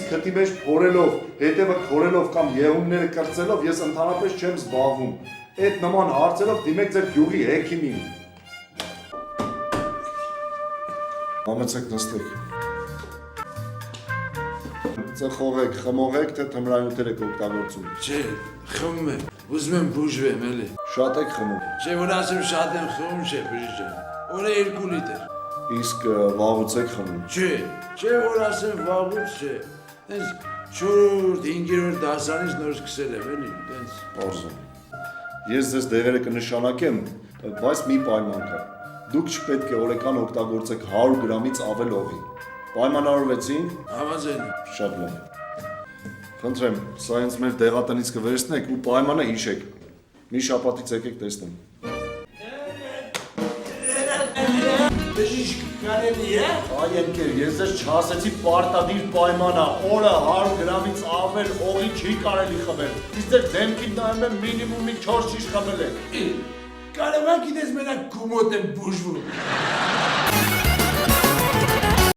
քթի մեջ փորելով, հետևը քորելով կամ եղունգները կրծելով ես ընդհանրապես չեմ զբաղվում։ Այդ նման հարցերով դիմեք ձեր գյուղի հեքիմին։ Համեցեք նստեք։ Ծխողեք, խմողեք, թե թմրանյութեր եք օգտագործում։ Չէ, խմում եմ, ուզում եմ բուժվեմ, էլի։ Շատ եք խմում։ Չէ, որ ասեմ շատ եմ խմում, չէ, բժիշկ ջան։ Օրը 2 լիտր։ Իսկ վաղուց եք խմում։ Չէ, որ ասեմ վաղուց չէ։ Տենց 4-5-րդ դասանից նոր սկսել եմ, էլի, տենց։ Պարզում։ Ես ձեզ դեղերը կնշանակեմ, բայց մի պայման կա։ Դուք չպետք է օրական օգտագործեք 100 գրամից ավել օղի։ Պայմանավորվեցին։ Համաձայն եմ։ Շատ լավ։ Խնդրեմ, սա ինձ մեր դեղատնից կվերցնեք ու պայմանը հիշեք։ Մի շաբաթից եկեք տեսնեմ։ Բժիշկ կարելի է։ Այ ընկեր, ես ձեզ չասեցի պարտադիր պայմանա, օրը 100 գրամից ավել օղի չի կարելի խմել։ Իսկ ձեր դեմքին նայում եմ մինիմումի 4 շիշ խմել եք։ Կարող է գիտես մենակ գումոտ եմ բուժվում։